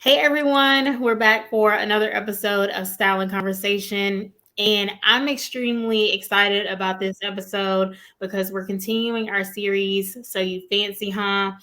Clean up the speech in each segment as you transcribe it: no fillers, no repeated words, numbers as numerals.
Hey everyone, we're back for another episode of Style and Conversation. And I'm extremely excited about this episode because we're continuing our series, So You Fancy, Huh?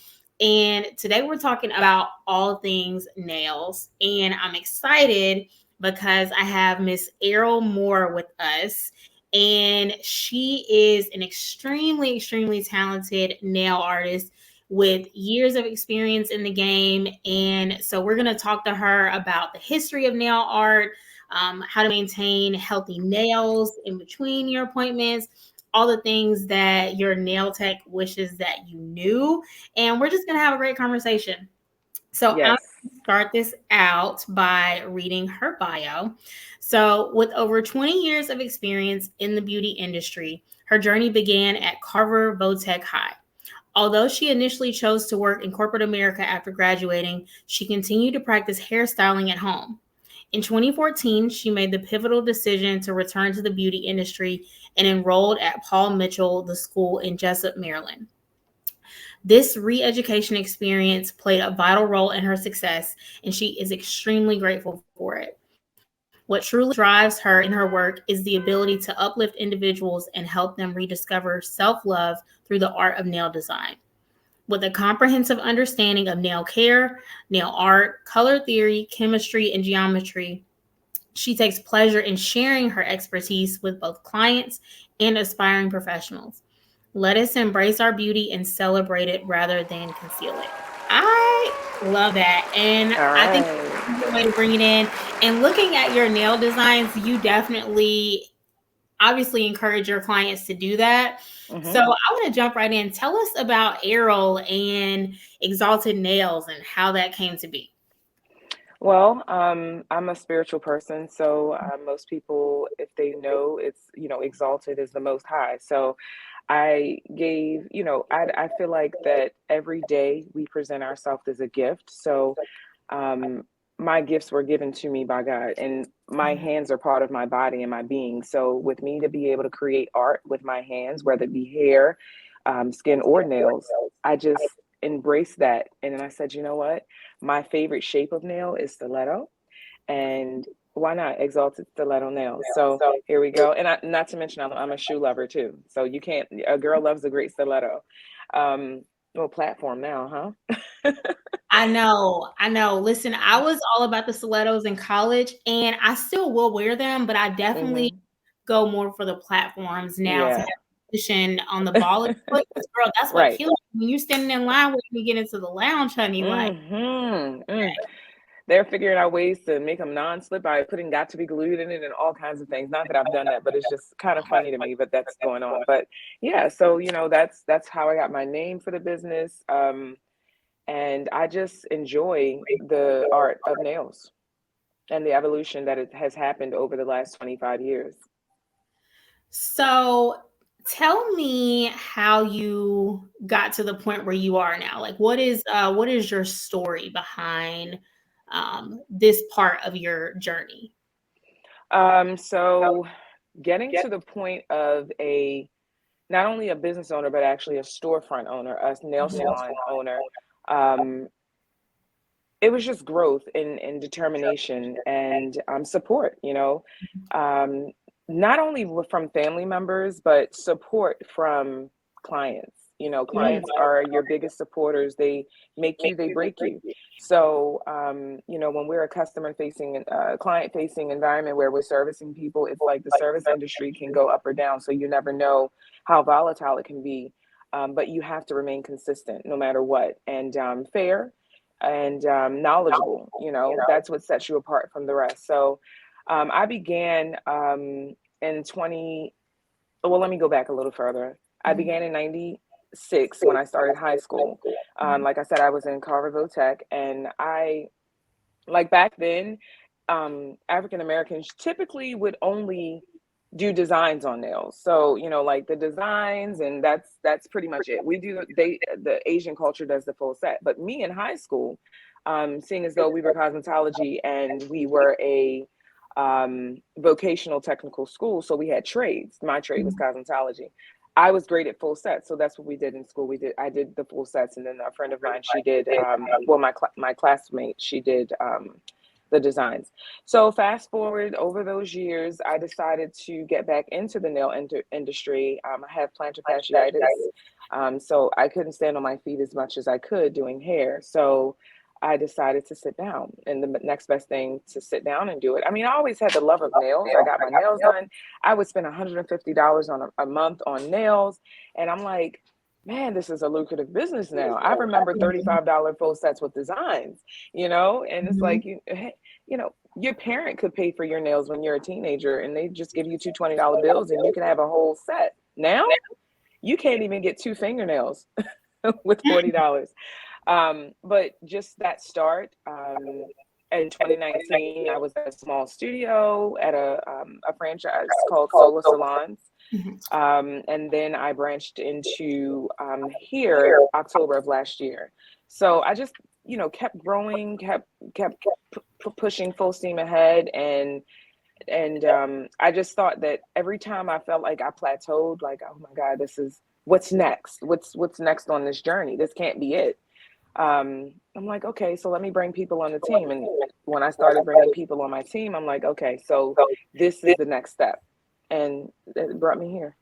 And today we're talking about all things nails. And I'm excited because I have Miss Eril Moore with us. And she is an extremely talented nail artist with years of experience in the game. And so we're going to talk to her about the history of nail art, how to maintain healthy nails in between your appointments, all the things that your nail tech wishes that you knew. And we're just going to have a great conversation. So I'm Yes. going to start this out by reading her bio. So, with over 20 years of experience in the beauty industry, her journey began at Carver Votech High. Although she initially chose to work in corporate America after graduating, she continued to practice hairstyling at home. In 2014, she made the pivotal decision to return to the beauty industry and enrolled at Paul Mitchell, the school in Jessup, Maryland. This re education experience played a vital role in her success, and she is extremely grateful for it. What truly drives her in her work is the ability to uplift individuals and help them rediscover self love through the art of nail design. With a comprehensive understanding of nail care, nail art, color theory, chemistry, and geometry, she takes pleasure in sharing her expertise with both clients and aspiring professionals. Let us embrace our beauty and celebrate it rather than conceal it. I love that. And All I think right. that's a good way to bring it in. And looking at your nail designs, you definitely obviously encourage your clients to do that. So hmm I want to jump right in. Tell us about Errol and Exalted Nails and how that came to be. Well, I'm a spiritual person, so most people, if they know, it's exalted is the Most High. So I gave, I feel like that every day we present ourselves as a gift. So um, my gifts were given to me by God, and my hands are part of my body and my being. So with me to be able to create art with my hands, whether it be hair, skin, or nails, I just embraced that. And then I said, you know what? My favorite shape of nail is stiletto, and why not exalted stiletto nails? So here we go. And not to mention, I'm a shoe lover too. So you can't. A girl loves a great stiletto. Um, well, platform now, huh? I know. Listen, I was all about the stilettos in college and I still will wear them, but I definitely hmm go more for the platforms now to have Yeah. position on the ball of the foot. 'Cause, girl, that's what Right. kills me. When you're standing in line when you get into the lounge, honey. Like, Mm. They're figuring out ways to make them non-slip by putting got to be glued in it and all kinds of things. Not that I've done that, but it's just kind of funny to me. But that's going on. But yeah, so that's how I got my name for the business, and I just enjoy the art of nails and the evolution that it has happened over the last 25 years. so tell me how you got to the point where you are now. Like what is your story behind this part of your journey? So getting to the point of a not only a business owner, but actually a storefront owner, a nail salon owner. Um, it was just growth and determination and support, um, not only from family members, but support from clients. Clients are your biggest supporters. They make you, they break you. So, when we're a customer facing, client facing environment where we're servicing people, it's like the service industry can go up or down. So you never know how volatile it can be. But you have to remain consistent no matter what, and fair and knowledgeable. That's what sets you apart from the rest. So I began in 20, well, let me go back a little further. I began in 96 when I started high school. Like I said, I was in Carverville Tech, and like back then, African Americans typically would only do designs on nails. So, like the designs, and that's pretty much it. The Asian culture does the full set. But me in high school, seeing as though we were cosmetology and we were a vocational technical school, so we had trades. My trade was cosmetology. I was great at full sets, so that's what we did in school. I did the full sets, and then a friend of mine, she did. Well, my classmate, she did the designs. So fast forward over those years, I decided to get back into the nail industry. I have plantar fasciitis, so I couldn't stand on my feet as much as I could doing hair. So I decided to sit down, and the next best thing to sit down and do it. I mean, I always had the love of nails. I got my nails done. I would spend $150 on a month on nails, and I'm like, man, this is a lucrative business now. I remember $35 full sets with designs, and it's Mhm. like your parent could pay for your nails when you're a teenager, and they just give you two $20 bills, and you can have a whole set. Now you can't even get two fingernails with $40. But just that start, in 2019, I was at a small studio at a franchise called Solar Salons. Mhm. And then I branched into here October of last year. So I just, kept growing, kept pushing full steam ahead, and I just thought that every time I felt like I plateaued, like, oh my God, this is what's next. What's next on this journey? This can't be it. I'm like, okay, so let me bring people on the team. And when I started bringing people on my team, I'm like, okay, so this is the next step. And it brought me here.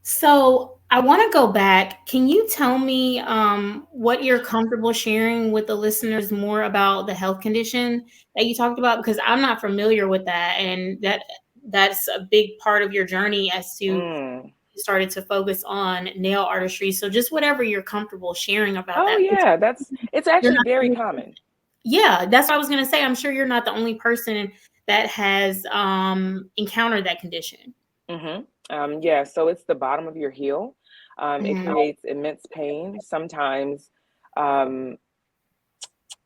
So I want to go back. Can you tell me what you're comfortable sharing with the listeners more about the health condition that you talked about? Because I'm not familiar with that, and that's a big part of your journey as to you Mm. started to focus on nail artistry. So just whatever you're comfortable sharing about Oh that. yeah, it's You're actually not, very common. yeah, that's what I was gonna say. I'm sure you're not the only person that has encountered that condition. Hmm. Yeah, so it's the bottom of your heel. It Mhm. creates immense pain. Sometimes um,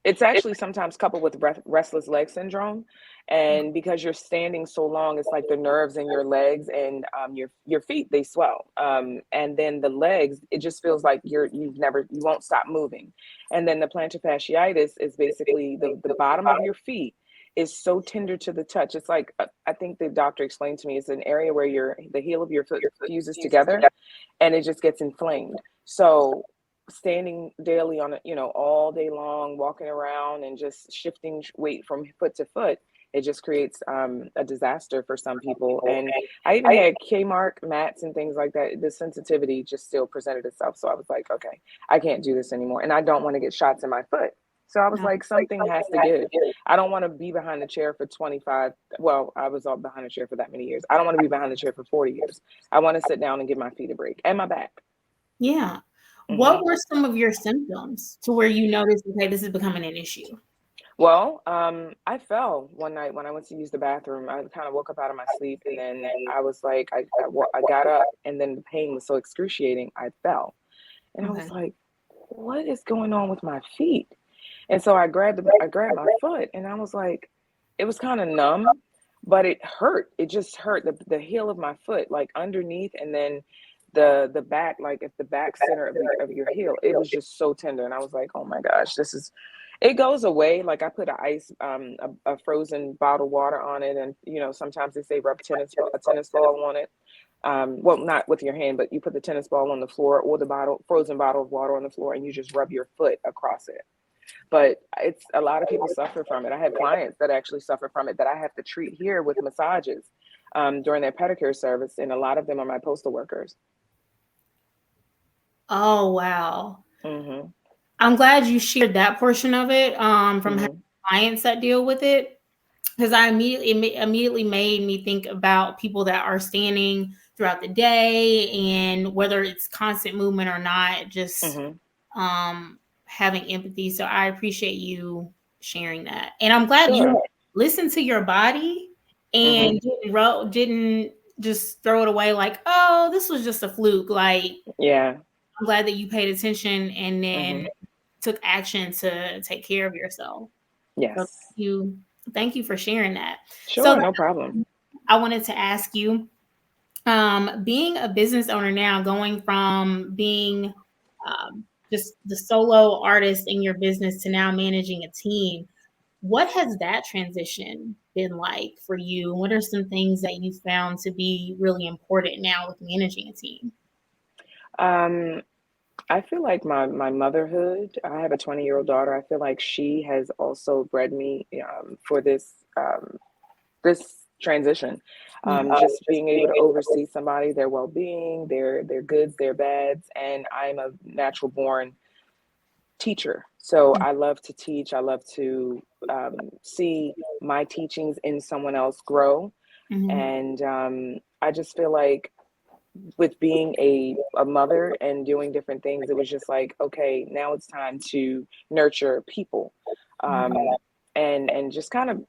it's actually sometimes coupled with restless leg syndrome, and because you're standing so long, it's like the nerves in your legs and your feet, they swell, and then the legs, it just feels like you won't stop moving. And then the plantar fasciitis is basically the bottom of your feet is so tender to the touch. It's like, I think the doctor explained to me, it's an area where the heel of your foot fuses together, and it just gets inflamed. So standing daily on it, all day long, walking around and just shifting weight from foot to foot, it just creates a disaster for some people. And I even had Kmark mats and things like that. The sensitivity just still presented itself. So I was like, okay, I can't do this anymore. And I don't want to get shots in my foot. So I was No. like, something has to give. I don't want to be behind the chair for 25. Well, I was all behind the chair for that many years. I don't want to be behind the chair for 40 years. I want to sit down and give my feet a break and my back. Yeah. What Hmm. were some of your symptoms to where you noticed, okay, this is becoming an issue? Well, I fell one night when I went to use the bathroom. I kind of woke up out of my sleep, and then I was like, I got up, and then the pain was so excruciating, I fell. And I was Okay. like, what is going on with my feet? And so I grabbed my foot, and I was like, it was kind of numb, but it hurt. It just hurt the heel of my foot, like underneath, and then the back, like at the back center of your heel. It was just so tender, and I was like, oh my gosh, this is. It goes away. Like I put a frozen bottled water on it, and sometimes they say rub a tennis ball on it. Well, not with your hand, but you put the tennis ball on the floor or the frozen bottle of water on the floor, and you just rub your foot across it. But it's a lot of people suffer from it. I have clients that actually suffer from it that I have to treat here with massages during their pedicure service, and a lot of them are my postal workers. Oh, wow. Hmm. I'm glad you shared that portion of it from having Hmm. clients that deal with it, because immediately made me think about people that are standing throughout the day and whether it's constant movement or not, just Hmm. having empathy. So I appreciate you sharing that, and I'm glad you Sure. listened to your body Hmm. and didn't just throw it away like, oh, this was just a fluke. Like, Yeah. I'm glad that you paid attention and then Hmm. took action to take care of yourself. So Yes. thank you for sharing that. So Sure. No problem. I wanted to ask you, being a business owner now, going from being just the solo artist in your business to now managing a team, What has that transition been like for you? And what are some things that you found to be really important now with managing a team? Um, I feel like my motherhood, I have a 20-year-old daughter. I feel like she has also bred me for this transition. Yeah. Just being able to oversee somebody, their well-being, their goods, their bads, and I'm a natural born teacher. So I love to teach. I love to see my teachings in someone else grow. Mm-hmm. And I just feel like with being a mother and doing different things, it was just like, okay, now it's time to nurture people, um, and just kind of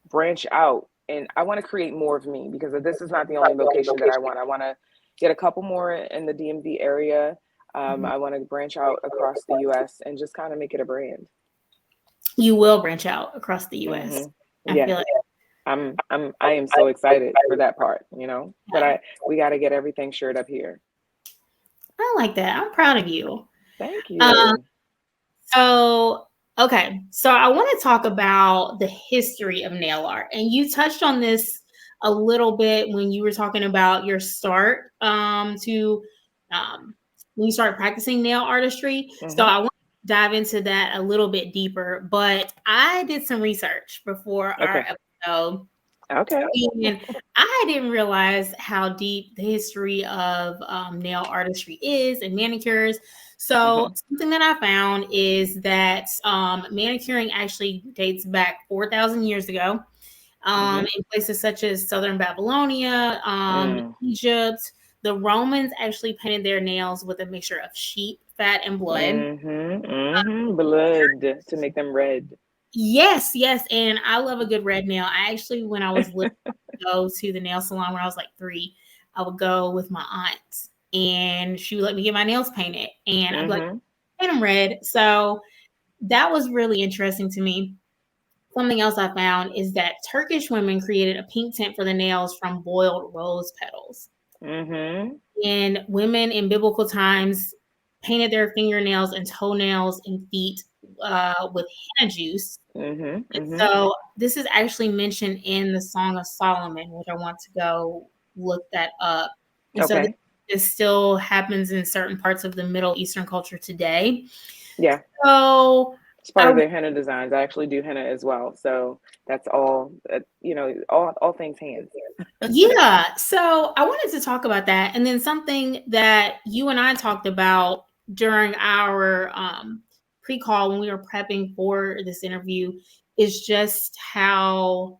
branch out. And I want to create more of me because this is not the only location that I want. I want to get a couple more in the DMV area. Mm-hmm. I want to branch out across the US and just kind of make it a brand. You will branch out across the US. Hmm. I Yeah, feel like I am so excited for that part, but yeah. we got to get everything shored up here. I like that. I'm proud of you. Thank Um, you. so okay, so I want to talk about the history of nail art, and you touched on this a little bit when you were talking about your start to um, when you started practicing nail artistry. So Hmm. I want to dive into that a little bit deeper, but I did some research before our Okay. episode. Okay. And I didn't realize how deep the history of nail artistry is and manicures. So, Hmm. something that I found is that manicuring actually dates back 4,000 years ago Hmm. in places such as southern Babylonia, Mm. Egypt. The Romans actually painted their nails with a mixture of sheep, fat, and blood. Hmm. Hmm. Blood to make them red. Yes, yes, and I love a good red nail. I actually, when I was little, go to the nail salon when I was like 3. I would go with my aunt, and she would let me get my nails painted, and I'd be like, Hmm. paint them red. So that was really interesting to me. Something else I found is that Turkish women created a pink tint for the nails from boiled rose petals. Hmm. And women in biblical times painted their fingernails and toenails and feet with henna juice. Hmm. And Hmm. so this is actually mentioned in the Song of Solomon, which I want to go look that up. And so Okay. this still happens in certain parts of the Middle Eastern culture today. Yeah. So It's part I of their henna designs. I actually do henna as well. So that's all, all things hands. yeah, so I wanted to talk about that. And then something that you and I talked about during our pre-call when we were prepping for this interview is just how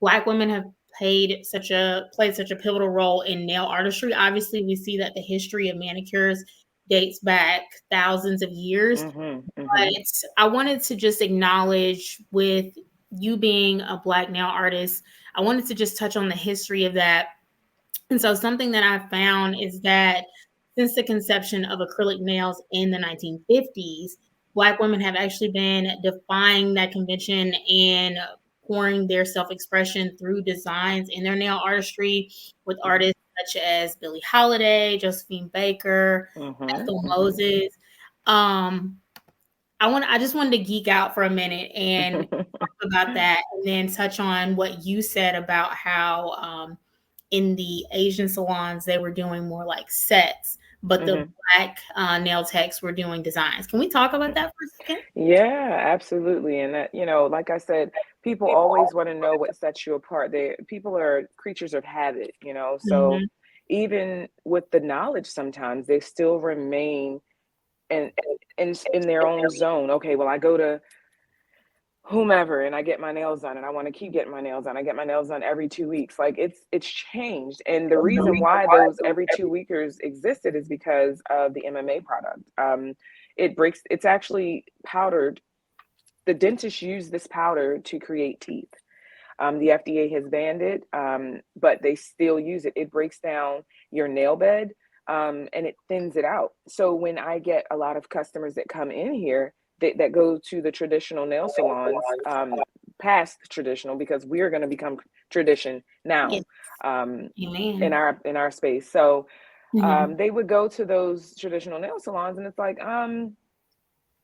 Black women have played such a pivotal role in nail artistry. Obviously, we see that the history of manicures dates back thousands of years. Hmm. Hmm. But I wanted to just acknowledge with you being a Black nail artist, I wanted to just touch on the history of that. And so, something that I found is that since the conception of acrylic nails in the 1950s, Black women have actually been defying that convention and pouring their self expression through designs in their nail artistry with Hmm. artists such as Billie Holiday, Josephine Baker, Hmm. Ethel Hmm. Moses. I just wanted to geek out for a minute and talk about that, and then touch on what you said about how in the Asian salons they were doing more like sets, but the Hmm. Black nail techs were doing designs. Can we talk about that for a second? Yeah, absolutely. And that, like I said, people always want to know what sets you apart. People are creatures of habit, so Mhm. even with the knowledge, sometimes they still remain in in their own zone. Okay, well, I go to whomever and I get my nails done and I want to keep getting my nails done. I get my nails done every 2 weeks. Like it's changed. And the reason why those every 2 weekers existed is because of the MMA product. It's actually powdered. The dentists use this powder to create teeth. The FDA has banned it, but they still use it. It breaks down your nail bed, and it thins it out. So when I get a lot of customers that come in here that go to the traditional nail salons, past traditional, because we are going to become tradition now, Yes. um, Amen. in our space. So Mhm. they would go to those traditional nail salons, and it's like,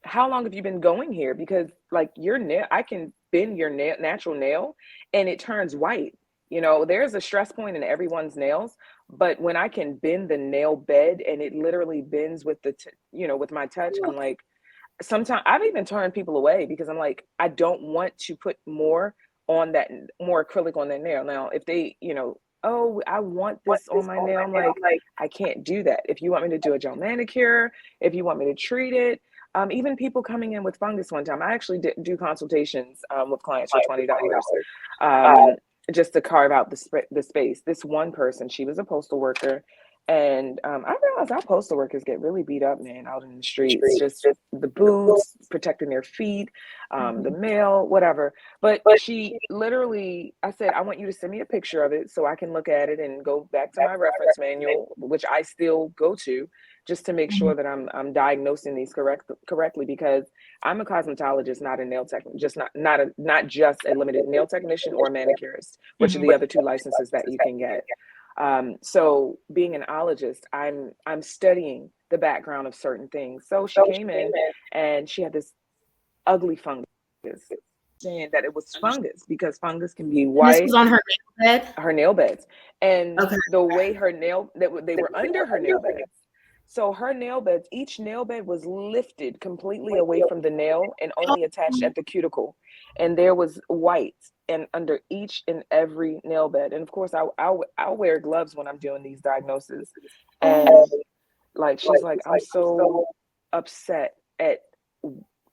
how long have you been going here? Because like your nail, I can bend your nail, natural nail, and it turns white. You know, there's a stress point in everyone's nails, but when I can bend the nail bed and it literally bends with with my touch, I'm like, sometimes I've even turned people away because I'm like, I don't want to put on that more acrylic on their nail. Now, if they, oh, I want this on my nail, I'm like, I can't do that. If you want me to do a gel manicure, if you want me to treat it, even people coming in with fungus one time, I actually did do consultations with clients for $20, just to carve out the space. This one person, she was a postal worker, and I realized our postal workers get really beat up, man, out in the streets. Just the boots, protecting their feet, the mail, whatever. But she literally, I said, I want you to send me a picture of it so I can look at it and go back to my reference manual, which I still go to, just to make sure that I'm diagnosing these correctly, because I'm a cosmetologist, not a nail technician, just not just a limited nail technician or manicurist, which are the other two licenses that you can get. So being an ologist, I'm studying the background of certain things. So she came in and she had this ugly fungus, saying that it was fungus because fungus can be And this white, was on her bed. her nail beds, and Okay. the way her nail that they were under her nail beds. So her nail beds, each nail bed was lifted completely away from the nail and only attached at the cuticle. And there was white and under each and every nail bed. And of course, I'll wear gloves when I'm doing these diagnoses. And Oh, like, she's like, I'm so upset at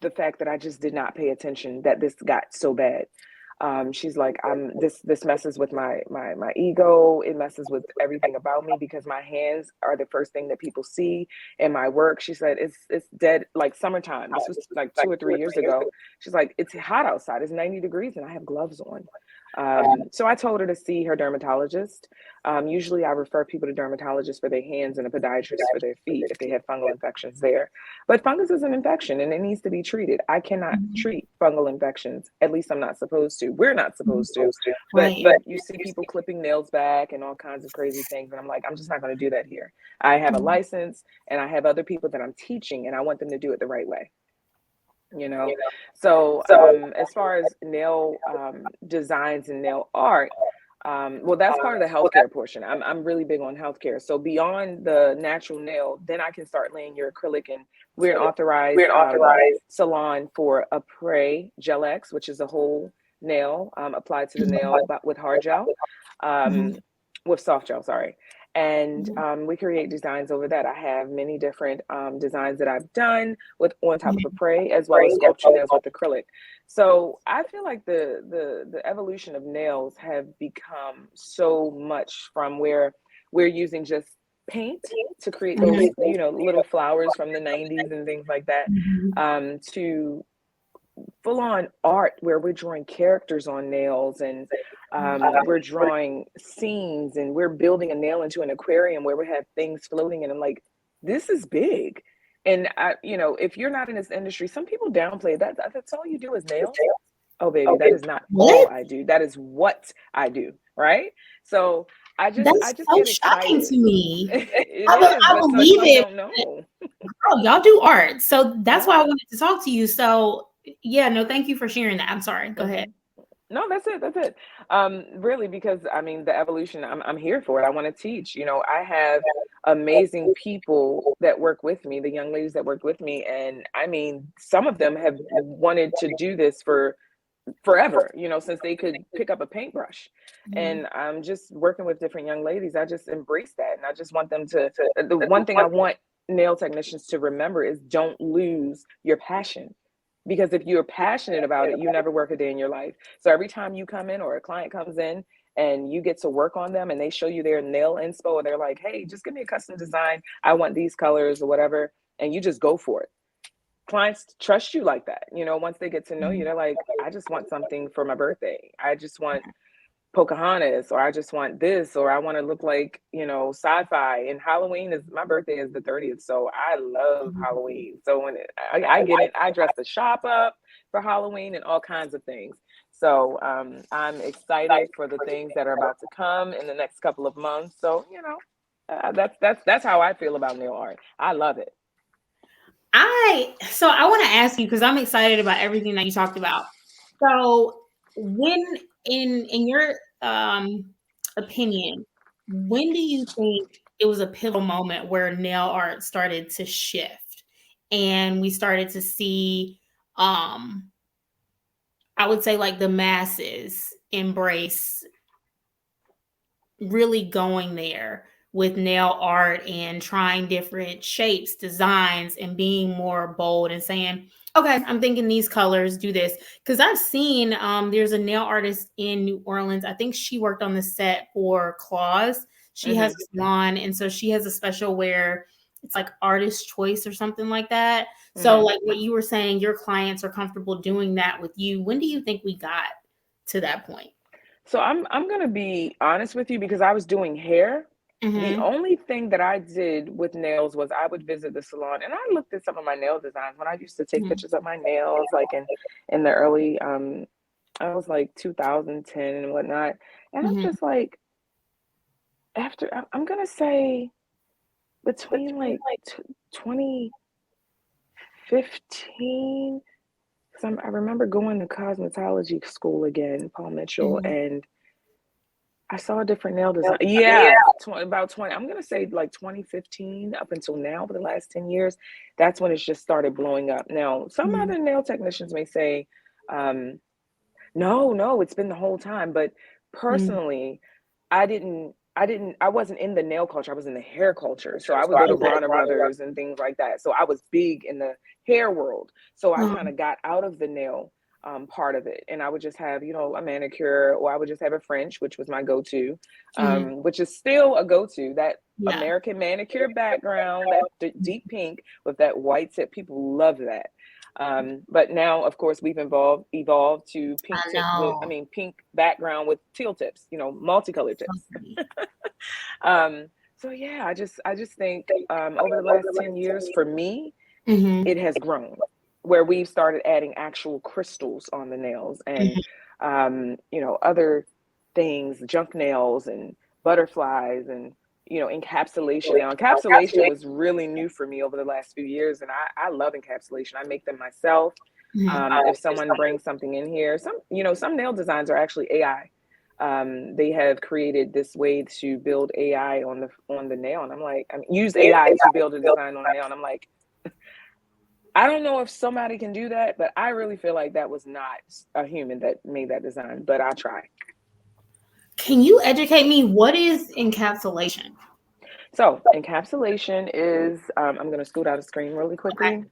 the fact that I just did not pay attention that this got so bad. She's like, I'm this messes with my ego. It messes with everything about me because my hands are the first thing that people see in my work. She said it's dead, like summertime. This was like 2 or 3 years ago. She's like, it's hot outside. It's 90 degrees and I have gloves on. So I told her to see her dermatologist. Usually I refer people to dermatologists for their hands and a podiatrist for their feet if they have fungal infections there. But fungus is an infection and it needs to be treated. I cannot treat fungal infections. At least I'm not supposed to. We're not supposed to. But right. you see people clipping nails back and all kinds of crazy things. And I'm like, I'm just not going to do that here. I have a license and I have other people that I'm teaching and I want them to do it the right way. You know, so as far as nail designs and nail art, well, that's part of the healthcare portion. I'm really big on healthcare. So beyond the natural nail, then I can start laying your acrylic, and we're an authorized salon for Apres Gel X, which is a whole nail applied to the nail, but with hard gel, with soft gel. Sorry. And we create designs over that. I have many different designs that I've done with on top of Apres, as well as sculpture nails with acrylic. So I feel like the evolution of nails have become so much from where we're using just paint to create those, little flowers from the 90s and things like that, to full on art where we're drawing characters on nails, and we're drawing scenes, and we're building a nail into an aquarium where we have things floating. And I'm like, this is big. And if you're not in this industry, some people downplay that. That's all you do is nails. Oh, baby, that is not all What? I do. That is what I do. Right. So I That's just so get shocking excited. to me. It is, I but some believe people it. don't know. Girl, y'all do art. So that's why I Yeah. wanted to talk to you. So yeah, no, thank you for sharing that. I'm sorry. Go ahead. Mhm. No, that's it. That's it. Really, because I mean, the evolution, I'm here for it. I want to teach. I have amazing people that work with me, the young ladies that work with me. And I mean, some of them have wanted to do this for forever, since they could pick up a paintbrush. And I'm just working with different young ladies. I just embrace that. And I just want them to, the one thing I want nail technicians to remember is don't lose your passion, because if you're passionate about it, you never work a day in your life. So every time you come in or a client comes in and you get to work on them and they show you their nail inspo, or they're like, hey, just give me a custom design, I want these colors or whatever, and you just go for it. Clients trust you like that. Once they get to know you, they're like, I just want something for my birthday, I just want Pocahontas, or I just want this, or I want to look like, sci-fi. And Halloween is, my birthday is the 30th. So I love Halloween. So when I get it, I dress the shop up for Halloween and all kinds of things. So I'm excited for the things that are about to come in the next couple of months. So, that's how I feel about nail art. I love it. I want to ask you because I'm excited about everything that you talked about. So when in your opinion, when do you think it was a pivotal moment where nail art started to shift and we started to see um I would say like the masses embrace really going there with nail art and trying different shapes, designs, and being more bold and saying, okay, I'm thinking these colors, do this. Because I've seen there's a nail artist in New Orleans. I think she worked on the set for Claws. She has Mm-hmm. a salon, and so she has a special where it's like artist choice or something like that. So, Mm-hmm. like what you were saying, your clients are comfortable doing that with you. When do you think we got to that point? So I'm gonna be honest with you because I was doing hair. The Mm-hmm. only thing that I did with nails was I would visit the salon and I looked at some of my nail designs when I used to take pictures of my nails, like in the early I was like 2010 and whatnot. And I'm Mm-hmm. just like, after I'm gonna say between like 2015, because I remember going to cosmetology school again, Paul Mitchell, Mm-hmm. and I saw a different nail design. Yeah, about 20. I'm gonna say like 2015 up until now, for the last 10 years, that's when it's just started blowing up. Now, some Mm-hmm. other nail technicians may say, um, no, no, it's been the whole time. But Mm. personally, I wasn't in the nail culture. I was in the hair culture. So I would go to Okay. Bronner Brothers and things like that. So I was big in the hair world. So I kind Um, of got out of the nail part of it. And I would just have, a manicure, or I would just have a French, which was my go-to, mhm. which is still a go-to. That Yeah. American manicure background, that deep pink with that white tip, people love that. But now, of course, we've evolved to I know. pink background with teal tips, multicolored So tips. pretty. So yeah, I just think over the last 10 years, for me, Mhm. it has grown where we've started adding actual crystals on the nails and Mhm. other things, junk nails and butterflies and encapsulation. Now encapsulation was really new for me over the last few years, and I love encapsulation. I make them myself. Mhm. If someone brings something in here, some nail designs are actually AI. They have created this way to build AI on the nail, and I'm like, use AI to build a design on a nail, and I'm like, I don't know if somebody can do that, but I really feel like that was not a human that made that design, but I'll try. Can you educate me? What is encapsulation? So encapsulation is, I'm going to scoot out of screen really Okay. quickly.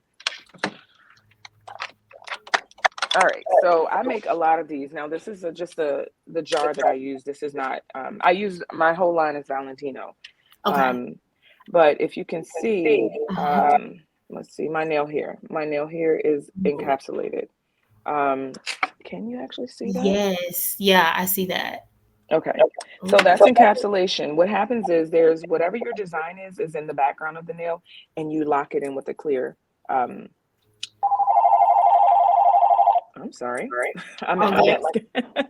All right, so I make a lot of these. Now this is just the jar that I use. This is not, I use, my whole line is Valentino. Okay. Um, but if you can see, Uh-huh. let's see, my nail here is encapsulated. Um, can you actually see that? Yes. Yeah, I see that. Okay, so Ooh. that's encapsulation. What happens is there's whatever your design is in the background of the nail, and you lock it in with a clear. Um, I'm sorry, I'm at All my good. desk,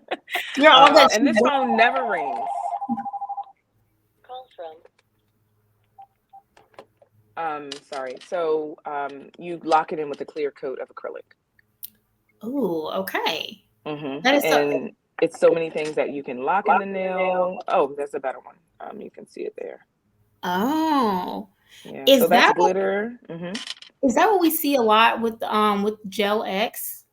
You're all good. and this phone never rings. Sorry. So you lock it in with a clear coat of acrylic. Ooh, okay. That is so. And it's so many things that you can lock in the nail. Oh, that's a better one. You can see it there. Oh. Yeah. So Is that's that glitter. is that what we see a lot with Gel X?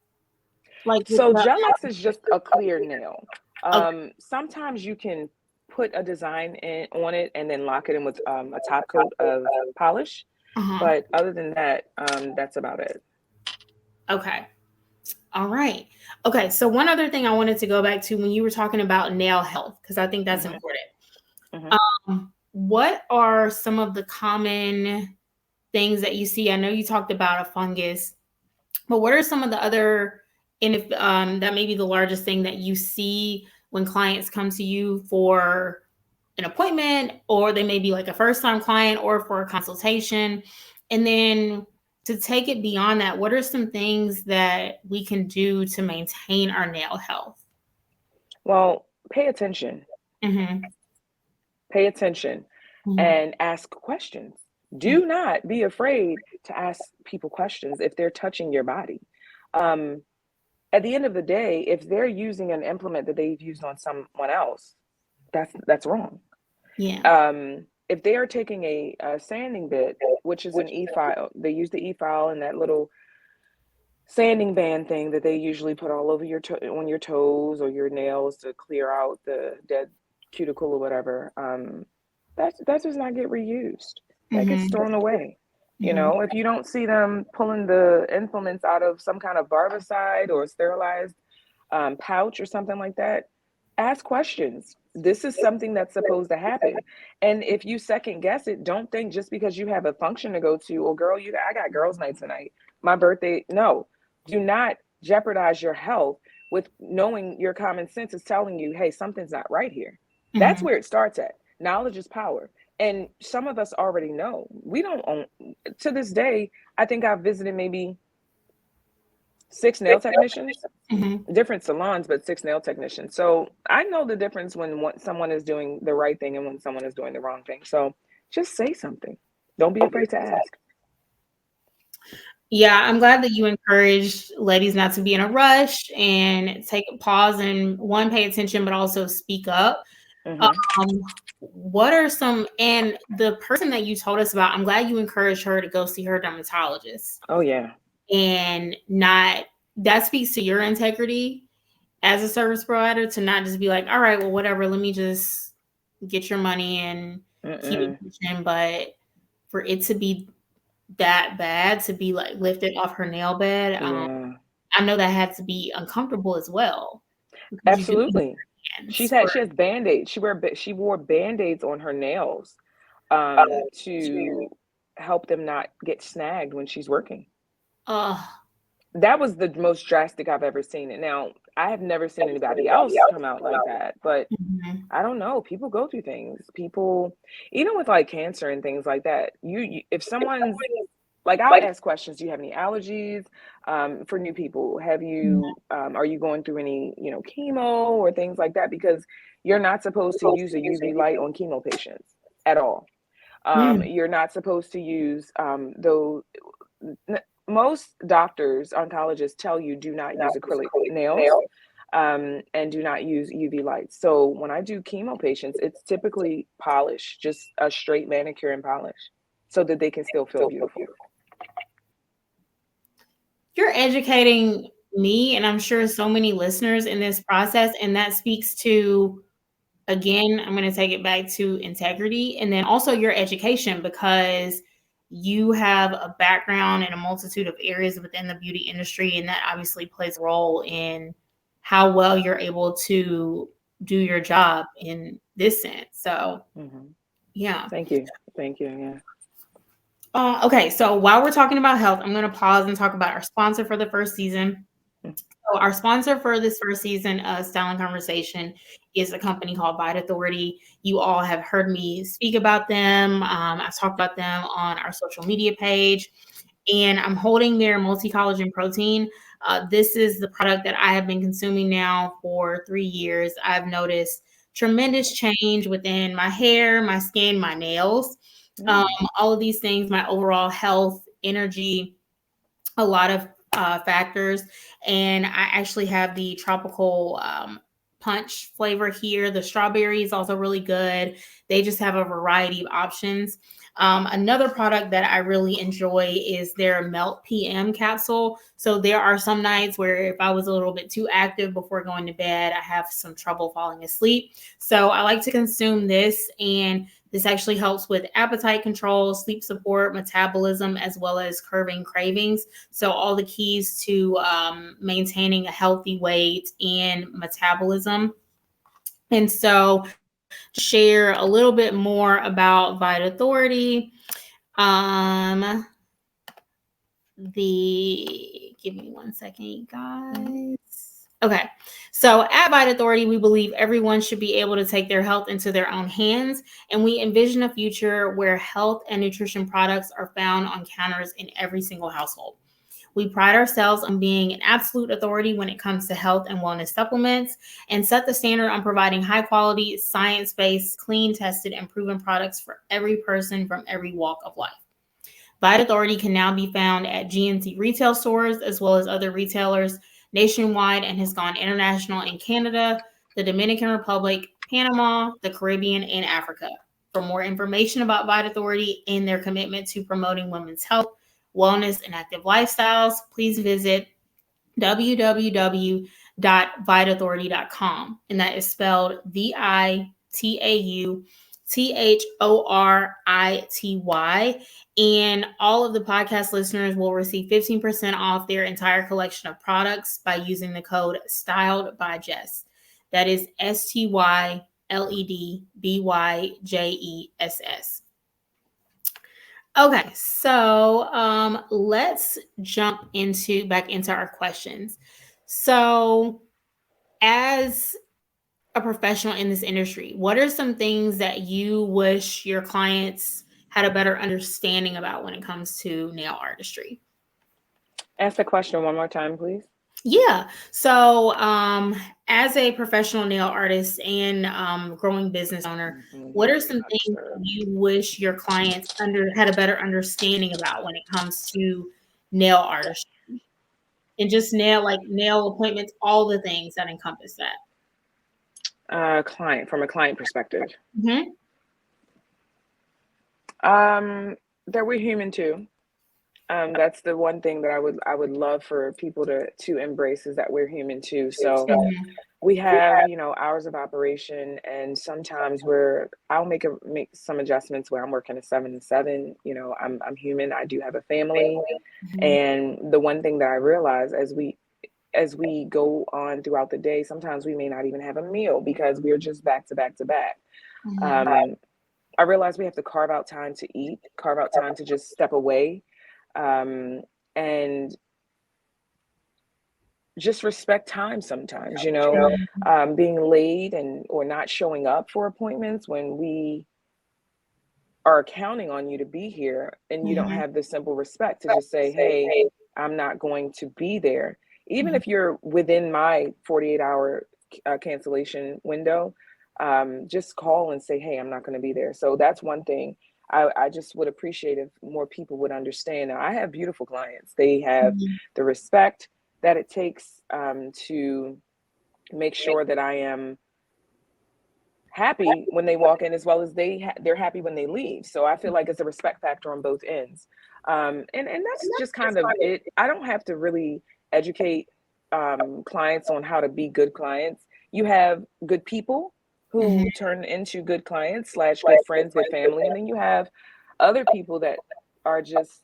Like with So the Gel X is just a clear nail. okay. Sometimes you can put a design on it and then lock it in with a top coat of polish. Uh-huh. But other than that, that's about it. Okay. All right. Okay. So one other thing I wanted to go back to when you were talking about nail health, because I think that's hmm important. hmm What are some of the common things that you see? I know you talked about a fungus, but what are some of the other, and if that may be the largest thing that you see when clients come to you for an appointment, or they may be like a first time client or for a consultation? And then to take it beyond that, what are some things that we can do to maintain our nail health? Well, pay attention. Mm-hmm. Pay attention Mm-hmm. and ask questions. Do not be afraid to ask people questions if they're touching your body. Um, at the end of the day, if they're using an implement that they've used on someone else, that's wrong. Yeah. If they are taking a sanding bit, which is an e-file, they use the e-file and that little sanding band thing that they usually put all over on your toes or your nails to clear out the dead cuticle or whatever. That does not get reused. That gets Mm-hmm. thrown away. Mm-hmm. If you don't see them pulling the implements out of some kind of barbicide or sterilized pouch or something like that, ask questions. This is something that's supposed to happen. And if you second guess it, don't think just because you have a function to go to, oh girl, I got girls' night tonight, my birthday. No, do not jeopardize your health with knowing your common sense is telling you, hey, something's not right here. That's Mm-hmm. where it starts at. Knowledge is power. And some of us already know. We don't own, to this day, I think I've visited maybe 6 nail technicians, Mm-hmm. different salons, but 6 nail technicians. So I know the difference when someone is doing the right thing and when someone is doing the wrong thing. So just say something. Don't be afraid to ask. Yeah, I'm glad that you encouraged ladies not to be in a rush and take a pause and one, pay attention, but also speak up. Mm-hmm. Um, what are some, and the person that you told us about, I'm glad you encouraged her to go see her dermatologist Oh, yeah. and not, that speaks to your integrity as a service provider to not just be like, all right, well, whatever, let me just get your money and keep it Mm-mm. pushing. But for it to be that bad, to be like lifted off her nail bed, Yeah. I know that had to be uncomfortable as well because you do need Absolutely. hands She for. has band-aids. She wore band-aids on her nails to help them not get snagged when she's working. Oh, That was the most drastic I've ever seen it. Now, I have never seen anybody else come out like that, but mhm, I don't know. People go through things. People, even with like cancer and things like that, if someone's like, I'll ask questions. Do you have any allergies? For new people, mhm, are you going through any, chemo or things like that? Because you're not supposed to use a UV light on chemo patients at all. mm, You're not supposed to use those. Most doctors, oncologists tell you do not use acrylic nails and do not use UV lights. So when I do chemo patients, it's typically polish, just a straight manicure and polish, so that they can still feel beautiful. You're educating me, and I'm sure so many listeners in this process, and that speaks to, again, I'm gonna take it back to integrity and then also your education because you have a background in a multitude of areas within the beauty industry, and that obviously plays a role in how well you're able to do your job in this sense. So, Hmm. yeah. Thank you. Thank you. Yeah. Okay, so while we're talking about health, I'm gonna pause and talk about our sponsor for the first season. So our sponsor for this first season of Styling Conversation is a company called Vita Authority. You all have heard me speak about them. I've talked about them on our social media page, and I'm holding their multi-collagen protein. This is the product that I have been consuming now for 3 years. I've noticed tremendous change within my hair, my skin, my nails, um, Mm. all of these things, my overall health, energy, a lot of factors. And I actually have the tropical punch flavor here. The strawberry is also really good. They just have a variety of options. Another product that I really enjoy is their Melt PM capsule. So there are some nights where if I was a little bit too active before going to bed, I have some trouble falling asleep. So I like to consume this, and this actually helps with appetite control, sleep support, metabolism, as well as curbing cravings. So, all the keys to maintaining a healthy weight and metabolism. And so, share a little bit more about Vita Authority. Um, give me one second, you Mhm. guys. Okay. So at Vita Authority, we believe everyone should be able to take their health into their own hands. And we envision a future where health and nutrition products are found on counters in every single household. We pride ourselves on being an absolute authority when it comes to health and wellness supplements and set the standard on providing high quality, science based, clean, tested, and proven products for every person from every walk of life. Vita Authority can now be found at GNC retail stores as well as other retailers nationwide and has gone international in Canada, the Dominican Republic, Panama, the Caribbean, and Africa. For more information about Vita Authority and their commitment to promoting women's health, wellness, and active lifestyles, please visit www.vitauthority.com. And that is spelled VITAUTHORITY. And all of the podcast listeners will receive 15% off their entire collection of products by using the code Styled by Jess. That is STYLEDBYJESS. Okay, so let's jump back into our questions. So, as a professional in this industry, what are some things that you wish your clients had a better understanding about when it comes to nail artistry? Ask the question one more time, please. Yeah. So, as a professional nail artist and growing business owner, what are some things that you wish your clients had a better understanding about when it comes to nail artistry and just nail appointments, all the things that encompass that? From a client perspective, Mm-hmm. that we're human too. That's the one thing that I would love for people to embrace, is that we're human too. So we have, hours of operation, and sometimes I'll make some adjustments where I'm working a 7 to 7. I'm human. I do have a family, and the one thing that I realize as we go on throughout the day, sometimes we may not even have a meal because we're just back to back to back. I realize we have to carve out time to eat, carve out time to just step away, and just respect time sometimes, being late or not showing up for appointments when we are counting on you to be here, and you don't have the simple respect to just say, hey, I'm not going to be there. Even if you're within my 48-hour cancellation window, just call and say, hey, I'm not going to be there. So that's one thing I just would appreciate if more people would understand. Now, I have beautiful clients. They have the respect that it takes to make sure that I am happy when they walk in, as well as they're happy when they leave. So I feel like it's a respect factor on both ends. And that's just kind of it. I don't have to really educate clients on how to be good clients. You have good people who turn into good clients / good friends, good family. And then you have other people that are just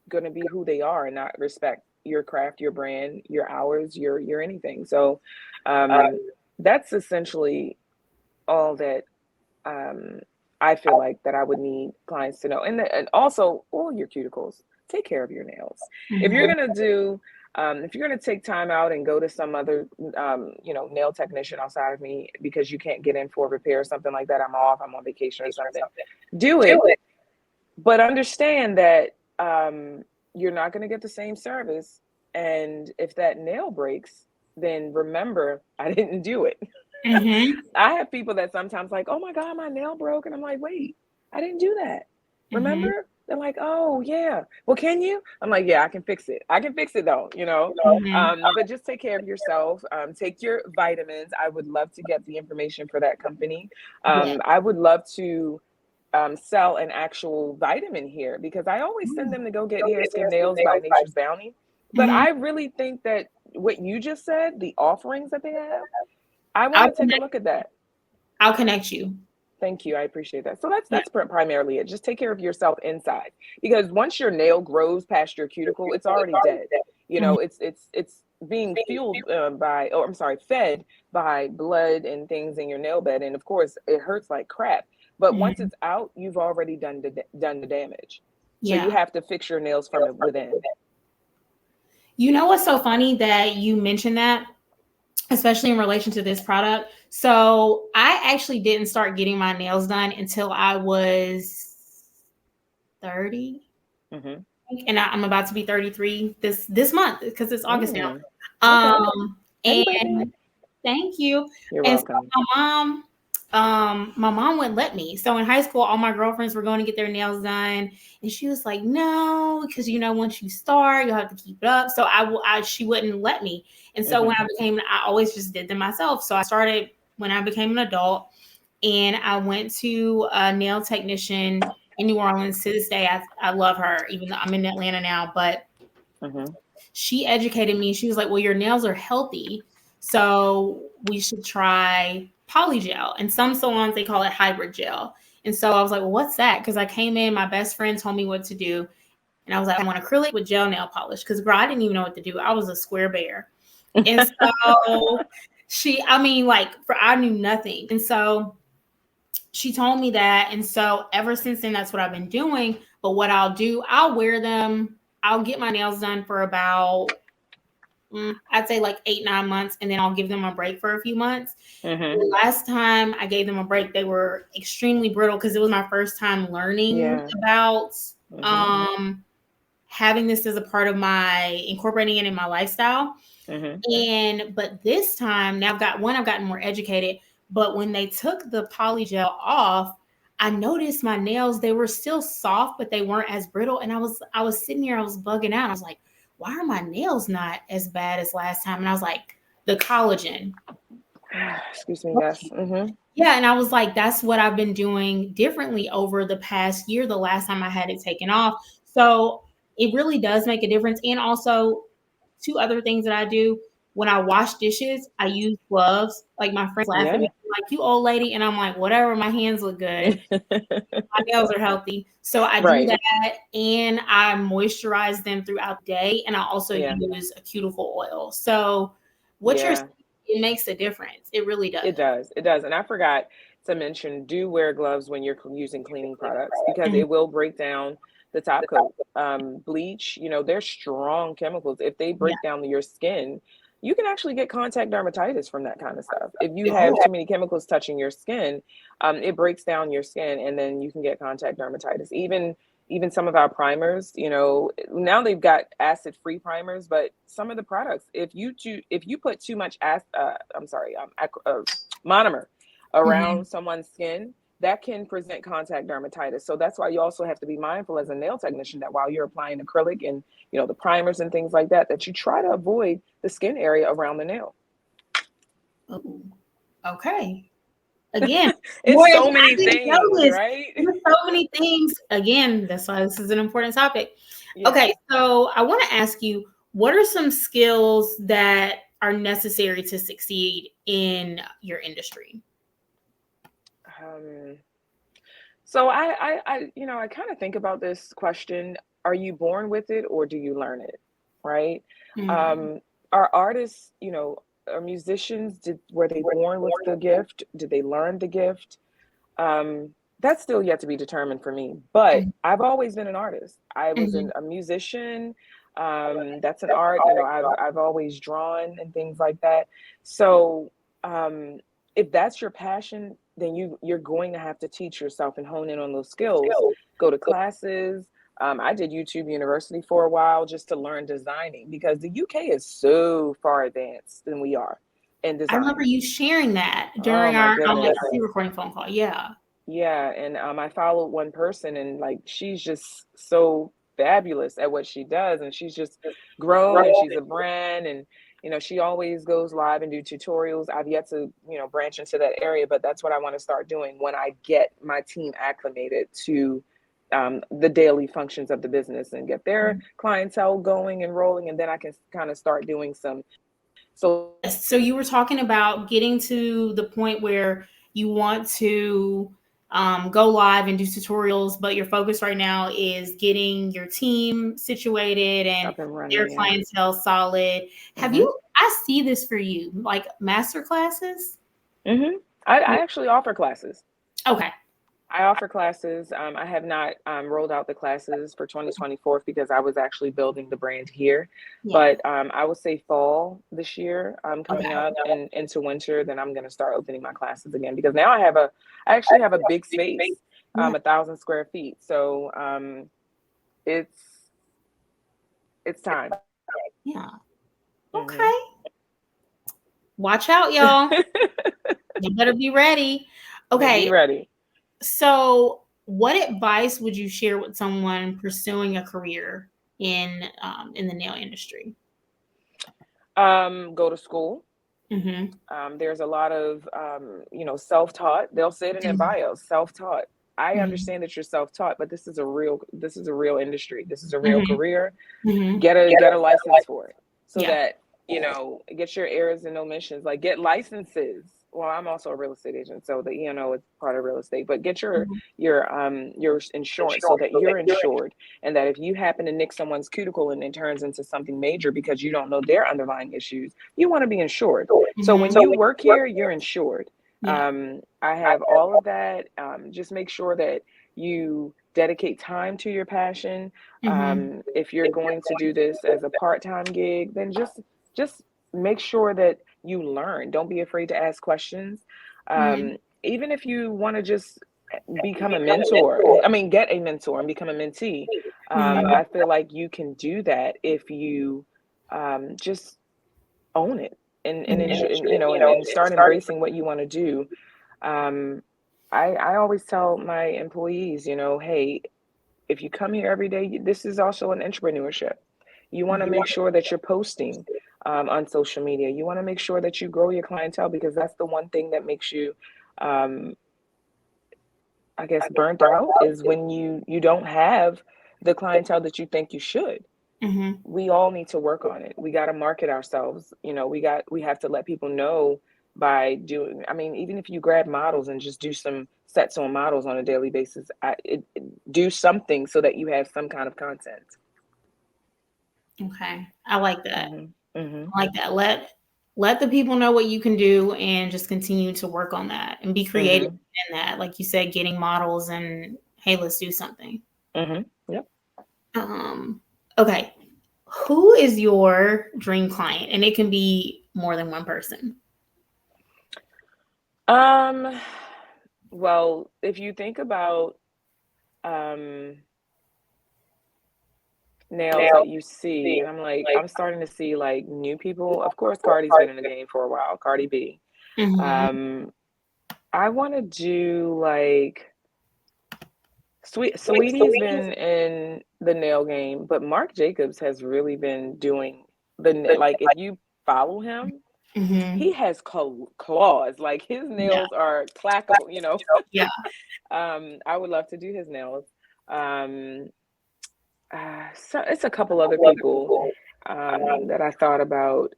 going to be who they are and not respect your craft, your brand, your hours, your anything. So that's essentially all that I feel like that I would need clients to know. And also, all your cuticles, take care of your nails. If you're going to take time out and go to some other, nail technician outside of me because you can't get in for a repair or something like that, I'm on vacation or something, do it. But understand that you're not going to get the same service. And if that nail breaks, then remember, I didn't do it. I have people that sometimes like, oh my God, my nail broke. And I'm like, wait, I didn't do that. Remember? They're like, oh yeah. Well, can you? I'm like, yeah, I can fix it. I can fix it though, but just take care of yourself. Take your vitamins. I would love to get the information for that company. I would love to sell an actual vitamin here, because I always send them to go get hair, skin, nails by Nature's Bounty. But I really think that what you just said, the offerings that they have, I want to take a look at that. I'll connect you. Thank you. I appreciate that. So that's primarily it. Just take care of yourself inside, because once your nail grows past your cuticle, it's already dead. It's being fed by blood and things in your nail bed, and of course it hurts like crap. But once it's out, you've already done the damage. So you have to fix your nails from within. You know what's so funny that you mentioned that, especially in relation to this product? So I actually didn't start getting my nails done until I was 30. and I'm about to be 33 this month because it's August now. Okay. Happy birthday. And thank you. You're And so welcome. my mom wouldn't let me. So in high school, all my girlfriends were going to get their nails done, and she was like, "No, because once you start, you'll have to keep it up." So she wouldn't let me. And so when I always just did them myself. So I started when I became an adult, and I went to a nail technician in New Orleans. To this day, I love her, even though I'm in Atlanta now. But she educated me. She was like, "Well, your nails are healthy, so we should try polygel." And some salons they call it hybrid gel. And so I was like, "Well, what's that?" Because I came in, my best friend told me what to do, and I was like, "I want acrylic with gel nail polish." Because girl, I didn't even know what to do. I was a square bear, and so I knew nothing, and so she told me that. And so ever since then, that's what I've been doing. But what I'll do, I'll wear them. I'll get my nails done for about, I'd say like 8, 9 months, and then I'll give them a break for a few months. The last time I gave them a break, they were extremely brittle because it was my first time learning about having this as a part of my incorporating it in my lifestyle. But this time, now I've gotten more educated. But when they took the polygel off, I noticed my nails, they were still soft, but they weren't as brittle. And I was sitting here, I was bugging out. I was like, why are my nails not as bad as last time? And I was like, the collagen. Excuse me, yes. Yeah, and I was like, that's what I've been doing differently over the past year, the last time I had it taken off. So it really does make a difference. And also, two other things that I do when I wash dishes, I use gloves. Like my friends laugh at Yeah. me, like, "You old lady," and I'm like, "Whatever, my hands look good. My nails are healthy." So I do Right. that, and I moisturize them throughout the day, and I also Yeah. use a cuticle oil. So what you're Yeah. saying, it makes a difference. It really It does. does. It does. And I forgot to mention, do wear gloves when you're using cleaning products because Mhm. it will break down the top coat. Bleach, they're strong chemicals. If they Yeah. break down your skin, you can actually get contact dermatitis from that kind of stuff. If you have too many chemicals touching your skin, it breaks down your skin, and then you can get contact dermatitis. Even some of our primers, now they've got acid-free primers, but some of the products, if you put too much monomer Mhm. around someone's skin, that can present contact dermatitis. So that's why you also have to be mindful as a nail technician that while you're applying acrylic and the primers and things like that, that you try to avoid the skin area around the nail. Ooh, okay. Again, more It's so I many didn't know things, this. right? There's so many things. Again, that's why this is an important topic. Yeah. Okay, so I want to ask you, what are some skills that are necessary to succeed in your industry? Um, so I kind of think about this question: are you born with it or do you learn it? Right? Mhm. Um, are artists, are musicians, were they born with the gift? Did they learn the gift? That's still yet to be determined for me. But Mhm. I've always been an artist. I was Mhm. a musician. That's an art. I've always drawn and things like that. So um, if that's your passion, then you're going to have to teach yourself and hone in on those skills. Go to classes. I did YouTube University for a while just to learn designing because the UK is so far advanced than we are in I remember design. you sharing that Oh during my our goodness. pre-recording phone call. Yeah. Yeah, and I followed one person, and like she's just so fabulous at what she does, and she's just grown, and she's a brand, and she always goes live and do tutorials. I've yet to branch into that area, but that's what I want to start doing when I get my team acclimated to the daily functions of the business and get their clientele going and rolling, and then I can kind of start doing some. So Yes. So you were talking about getting to the point where you want to go live and do tutorials, but your focus right now is getting your team situated and up and their running, yeah. clientele solid. Have Mm-hmm. you? I see this for you, like master classes. Mm-hmm. I actually offer classes. Okay. I offer classes. I have not rolled out the classes for 2024 because I was actually building the brand here. Yeah. But I would say fall this year, Okay. coming up and into winter, then I'm going to start opening my classes again because now I actually have a big space, Yeah. 1,000 square feet. So it's It's time. Yeah. Mm-hmm. Okay. Watch out, y'all. You better be ready. Be Okay. ready. So, what advice would you share with someone pursuing a career in the nail industry? Go to school. Mm-hmm. There's a lot of self-taught. They'll say it in their bios, self-taught. I Mm-hmm. understand that you're self-taught, but this is a real industry. This is a real Mm-hmm. career. Mm-hmm. Get a license for it, so Yeah. that get your errors and omissions. Like, get licenses. Well, I'm also a real estate agent, so the E&O is part of real estate. But get Mhm. your insurance, so that you're insured, and that if you happen to nick someone's cuticle and it turns into something major because you don't know their underlying issues, you want to be insured. So when Mhm. you work here, you're insured. Yeah. I have all of that. Just make sure that you dedicate time to your passion. Mhm. If you're going to do this as a part-time gig, then just make sure that you learn. Don't be afraid to ask questions. Mhm. Even if you want to just become a mentor, I mean, get a mentor and become a mentee. Mhm. I feel like you can do that if you just own it, and Mhm. enjoy, and start embracing what you want to do. Um, I always tell my employees, hey, if you come here every day, this is also an entrepreneurship. You want to make sure that you're posting on social media. You want to make sure that you grow your clientele, because that's the one thing that makes you, um, I guess, burnt out, is when you don't have the clientele that you think you should. Mhm. We all need to work on it. We got to market ourselves. We have to let people know by doing, I mean, even if you grab models and just do some sets on models on a daily basis, do something so that you have some kind of content. Okay. I like that. Mhm. Mhm. I like that. Let the people know what you can do and just continue to work on that and be creative Mhm. in that. Like you said, getting models and hey, let's do something. Mhm. Yep. Um, okay. Who is your dream client? And it can be more than one person. Um well, if you think about um nails that you see, and I'm starting to see like new people. Of course, Cardi's been in the game for a while. Cardi B. Mhm. Um, I want to do like Sweetie's been in the nail game, but Marc Jacobs has really been doing like, if you follow him, Mhm. he has claws. Like, his Yeah. nails are clackable. Yeah. I would love to do his nails. Um, so it's a couple other people that I thought about.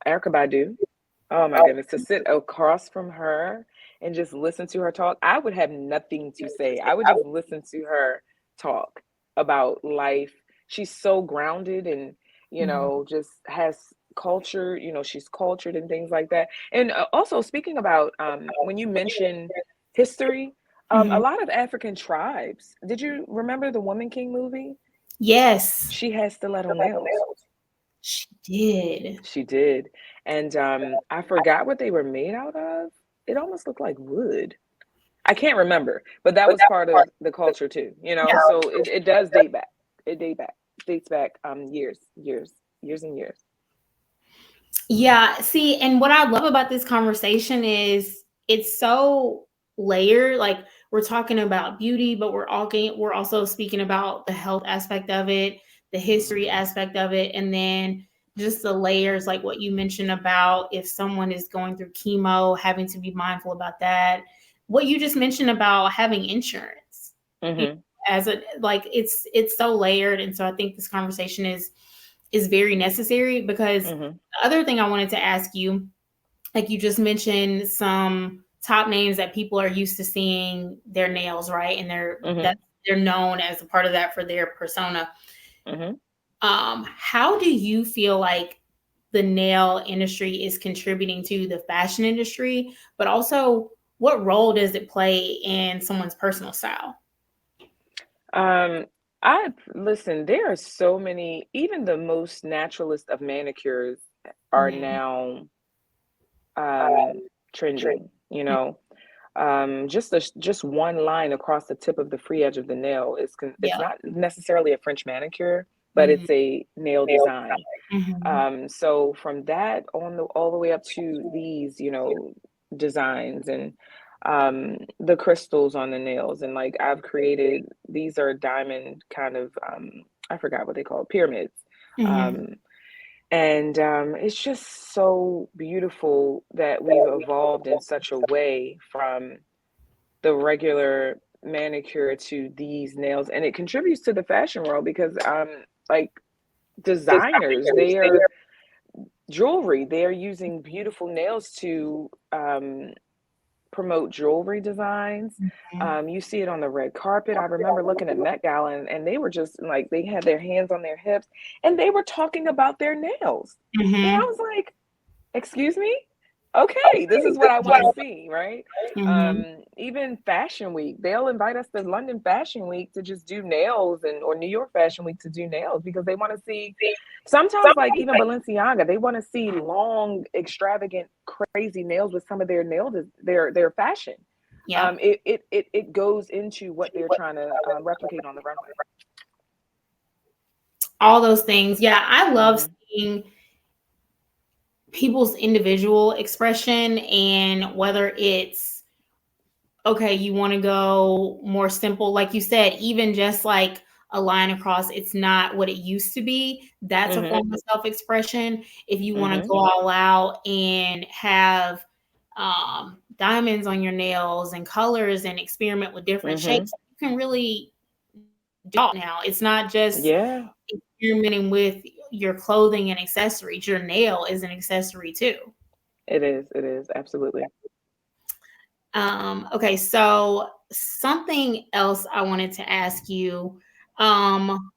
Erica Badu. Oh my goodness, to sit across from her and just listen to her talk, I would have nothing to say. I would just listen to her talk about life. She's so grounded, and Mhm. just has culture. She's cultured and things like that. And also, speaking about when you mention history, a Mhm. lot of African tribes. Did you remember the Woman King movie? Yes, She had stiletto nails. she did. She did. And I forgot what they were made out of. It almost looked like wood. I can't remember, but that was part of the culture too. Yeah. So it does date back. Dates back years and years. Yeah. See, and what I love about this conversation is it's so layered. Like we're talking about beauty, but we're also speaking about the health aspect of it, the history aspect of it, and then just the layers, like what you mentioned about if someone is going through chemo, having to be mindful about that. What you just mentioned about having insurance. Mhm. As a like it's so layered, and so I think this conversation is very necessary because Mhm. the other thing I wanted to ask you, like you just mentioned some top names that people are used to seeing their nails, right? And Mhm. they're known as a part of that for their persona. Mhm. How do you feel like the nail industry is contributing to the fashion industry, but also what role does it play in someone's personal style? Um, I listen. There are so many. Even the most naturalist of manicures are Mhm. now um, trending. Just one line across the tip of the free edge of the nail it's Yeah. not necessarily a French manicure, but it's a nail design. Mhm. So from that on all the way up to these, designs and the crystals on the nails, and like I've created, these are diamond kind of I forgot what they call it, pyramids. Mhm. Um, and it's just so beautiful that we've evolved in such a way from the regular manicure to these nails, and it contributes to the fashion world because like designers, they are jewelry, they're using beautiful nails to promote jewelry designs. Mhm. You see it on the red carpet. I remember looking at Met Gala, and they were just like, they had their hands on their hips and they were talking about their nails. And I Mhm. was like, excuse me? Okay, this is what I want to see, right? Mhm. Even Fashion Week, they'll invite us to London Fashion Week to just do nails, and or New York Fashion Week to do nails, because they want to see, sometimes like even Balenciaga, they want to see long, extravagant, crazy nails with some of their nails, their fashion. Yep. It goes into what they're trying to replicate on the runway. All those things. Yeah, I love Hmm. seeing people's individual expression, and whether it's okay, you want to go more simple, like you said, even just like a line across, it's not what it used to be. That's a Hmm. form of self expression. If you want to Hmm. go all out and have diamonds on your nails and colors and experiment with different Hmm. shapes, you can really do it now. It's not just Yeah, experimenting with your clothing and accessories. Your nail is an accessory too. it is. It is absolutely. Okay, so something else I wanted to ask you. Um,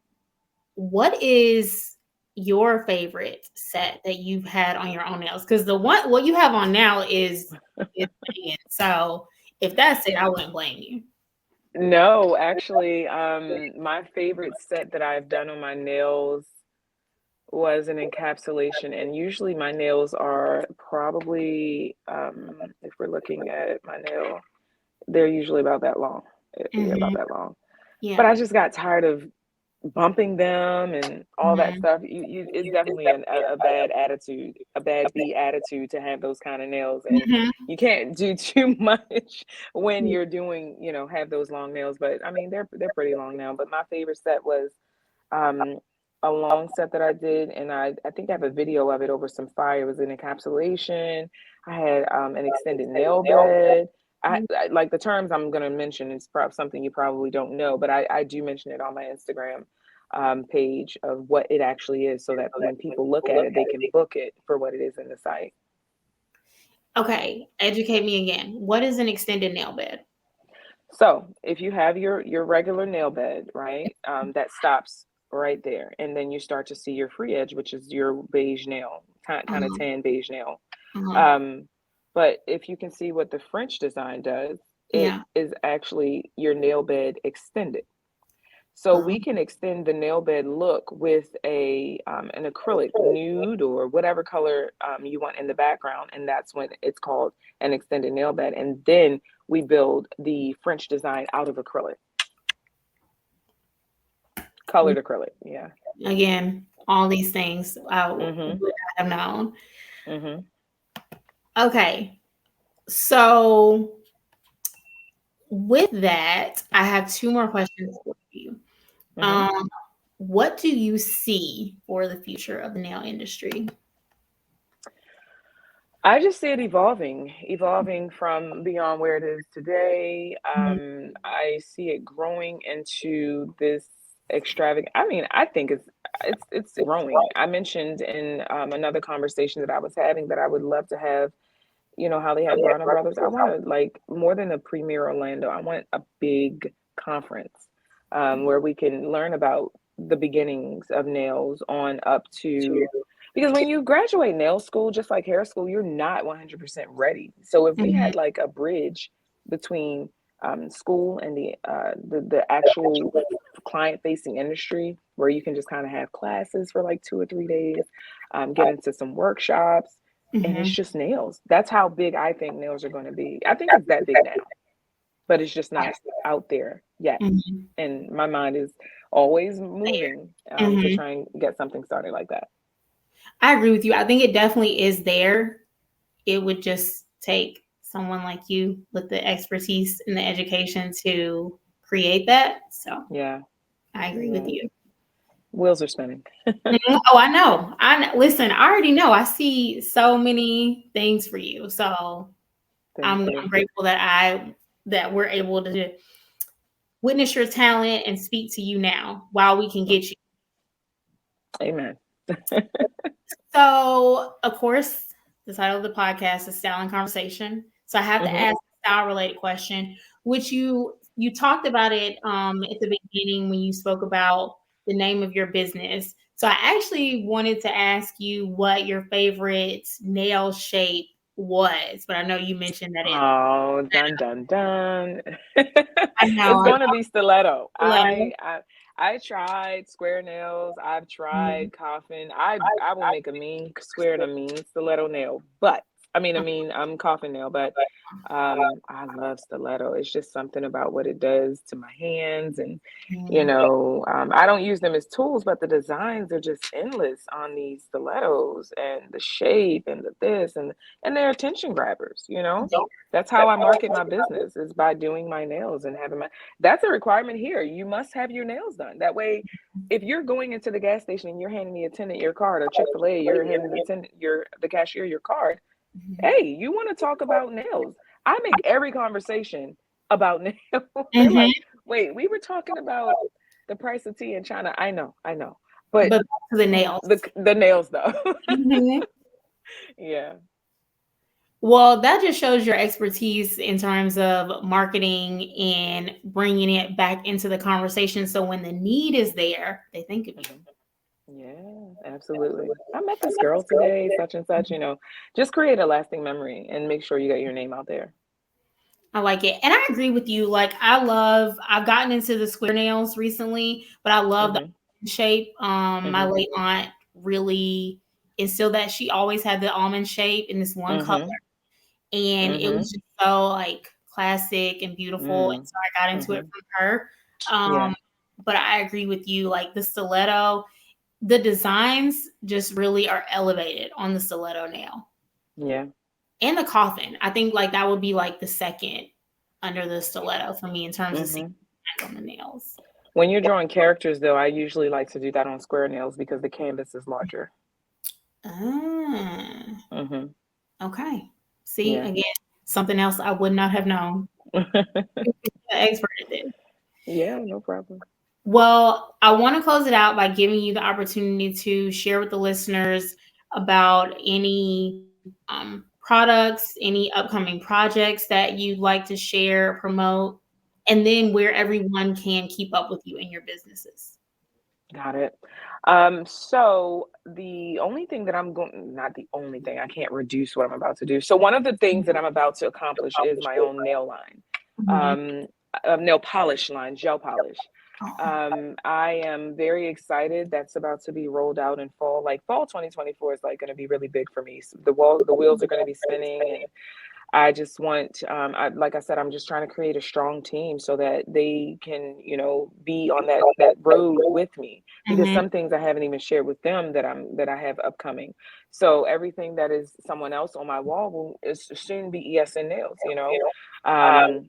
what is your favorite set that you've had on your own nails? Because the one what you have on now is banging. So if that's it, I wouldn't blame you. No, actually, my favorite set that I've done on my nails was an encapsulation, and usually my nails are probably, if we're looking at my nail, they're usually about that long. Yeah, about Hmm. that long. But Yeah. I just got tired of bumping them and all that Hmm. stuff. It's definitely a bad attitude, a bad B attitude to have those kind of nails, and Hmm. you can't do too much when you're doing, have those long nails. But I mean, they're pretty long now. But my favorite set was um, a long set that I did, and I think I have a video of it over some fire. It was an encapsulation. I had an extended nail bed. I like the terms I'm going to mention is probably something you probably don't know, but I do mention it on my Instagram page of what it actually is, so that when people look at it, they can book it for what it is in the site. Okay, educate me again. What is an extended nail bed? So if you have your regular nail bed, right, that stops right there, and then you start to see your free edge, which is your beige nail, kind of Uh-huh. tan beige nail. Uh-huh. Um, but if you can see what the French design does, it Yeah. is actually your nail bed extended. So we Um, can extend the nail bed look with an acrylic nude or whatever color you want in the background, and that's when it's called an extended nail bed. And then we build the French design out of acrylic, colored acrylic. Yeah. again, all these things I would Mhm. not have known. Mhm. Okay, so with that, I have two more questions for you. Mhm. Um, what do you see for the future of the nail industry? I just see it evolving from beyond where it is today. Mhm. I see it growing into this extravagant. I mean, I think it's growing. I mentioned in another conversation that I was having that I would love to have. How they have Garner Brothers. I want to, like, more than a Premier Orlando. I want a big conference where we can learn about the beginnings of nails on up to, because when you graduate nail school, just like hair school, you're not 100% ready. So if we Mhm. had like a bridge between school and the actual client facing industry, where you can just kind of have classes for like 2 or 3 days, get into some workshops, and it's Mhm. just nails. That's how big I think nails are going to be. I think it's that big now, but it's just not out there yet. Mhm. And my mind is always moving to Mhm. try and get something started like that. I agree with you. I think it definitely is there. It would just take someone like you with the expertise and the education to create that. So Yeah, I agree with yeah. you. Wheels are spinning. Oh, I know. Listen. I already know. I see so many things for you. So Thank I'm you. grateful that we're able to witness your talent and speak to you now while we can get you. Amen. So, of course, the title of the podcast is Style and Conversation. So I have to Hmm. ask a style related question, which you talked about it at the beginning when you spoke about the name of your business. So I actually wanted to ask you what your favorite nail shape was, but I know you mentioned that it. Oh, dun dun dun. I It's know. I going to be stiletto. love I tried square nails. I've it. tried coffin. I will make a mean square and a mean stiletto nail, but I mean, coffin nail, but I love stiletto. It's just something about what it does to my hands, and Mhm. I don't use them as tools, but the designs are just endless on these stilettos, and the shape and the this and they're attention grabbers, you know? That's how I market my business, is by doing my nails and having my that's a requirement here. You must have your nails done. That way, if you're going into the gas station and you're handing the attendant your card, or Chick-fil-A, you're handing the cashier your card. Mhm. Hey, you want to talk about nails? I make every conversation about nails. They're Mhm. like, wait, we were talking about the price of tea in China. I know. But But back to the nails. the nails though. Mhm. Yeah. Well, that just shows your expertise in terms of marketing and bringing it back into the conversation. So when the need is there, they think of you. Mhm. Yeah, absolutely. I met this girl today, such and such, just create a lasting memory and make sure you get your name out there. I like it. And I agree with you. Like I've gotten into the square nails recently, but I love the Hmm. shape. My Hmm. late aunt really instilled that. She always had the almond shape in this one color. Hmm. And it was Hmm. just so like classic and beautiful. And Mm. so I got into it Hmm. from her. Um, Yeah. but I agree with you. Like the stiletto, the designs just really are elevated on the stiletto nail Yeah. and the coffin. I think like that would be like the second under the stiletto for me in terms of seeing Hmm. on the nails. When you're drawing characters, though, I usually like to do that on square nails because the canvas is larger. Ah, Hmm. okay. See, Yeah. again, something else I would not have known. The expert at this. Yeah, no problem. Well, I want to close it out by giving you the opportunity to share with the listeners about any products, any upcoming projects that you'd like to share, promote, and then where everyone can keep up with you in your businesses. Got it. So the only thing that I'm going, not the only thing, I can't reduce what I'm about to do. So one of the things that I'm about to accomplish is my own nail line, Mhm. um, nail polish line, gel polish. Oh, I am very excited. That's about to be rolled out in fall. Like fall 2024 is like going to be really big for me. So the wheels are going to be spinning, and I just want, like I said, I'm just trying to create a strong team so that they can, be on that road with me. Because mhm, some things I haven't even shared with them that I have upcoming. So everything that is someone else on my wall will is soon be ESN nails. Um,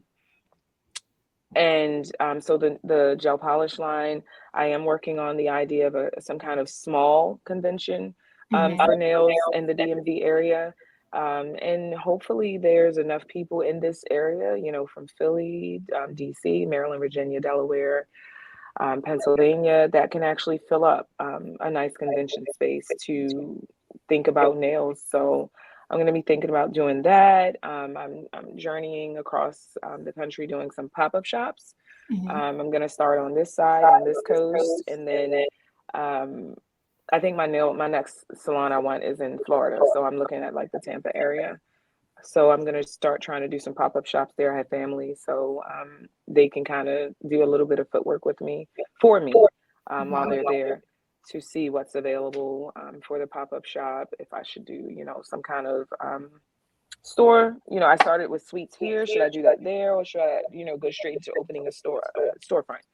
and so the gel polish line, I am working on the idea of some kind of small convention mhm, for nails in the DMV area. And hopefully there's enough people in this area, from Philly, DC, Maryland, Virginia, Delaware, Pennsylvania, that can actually fill up a nice convention space to think about nails. So I'm going to be thinking about doing that. I'm journeying across the country doing some pop-up shops. mhm. I'm going to start on this side, on this coast, and then um, I think my next salon I want is in Florida. So I'm looking at like the Tampa area. So I'm gonna start trying to do some pop-up shops there. I have family, so they can kind of do a little bit of footwork with me for me while they're there to see what's available for the pop-up shop. If I should do, some kind of store. I started with suites here. Should I do that there, or should I, go straight into opening a storefront?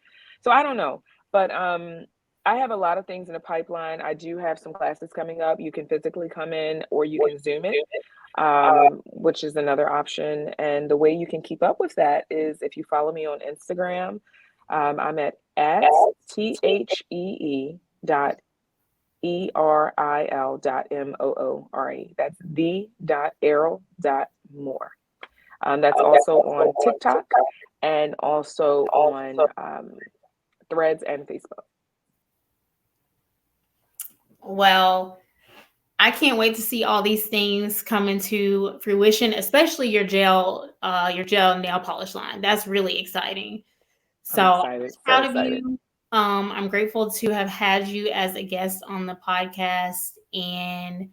So I don't know, But I have a lot of things in the pipeline. I do have some classes coming up. You can physically come in or you can Zoom it, which is another option. And the way you can keep up with that is if you follow me on Instagram. I'm at THEE dot ERIL dot MOORE. That's the dot Eril dot more. That's also on TikTok and also on Threads and Facebook. Well, I can't wait to see all these things come into fruition, especially your gel nail polish line. That's really exciting. So I'm I'm excited, so proud of excited. you. I'm grateful to have had you as a guest on the podcast, and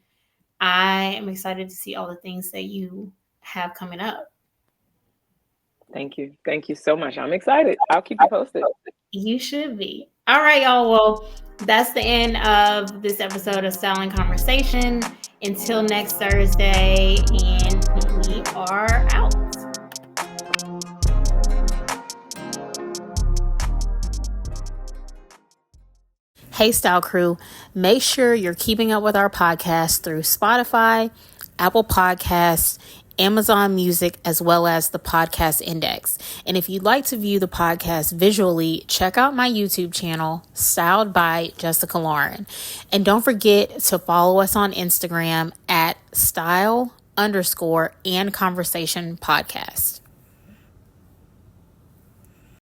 I am excited to see all the things that you have coming up. Thank you. Thank you so much. I'm excited. I'll keep you posted. You should be. All right, y'all. Well, that's the end of this episode of Styling Conversation. Until next Thursday, and we are out. Hey, Style Crew, make sure you're keeping up with our podcast through Spotify, Apple Podcasts, Amazon Music, as well as the Podcast Index. And if you'd like to view the podcast visually, check out my YouTube channel, Styled by Jessica Lauren. And don't forget to follow us on Instagram at style_and conversation podcast.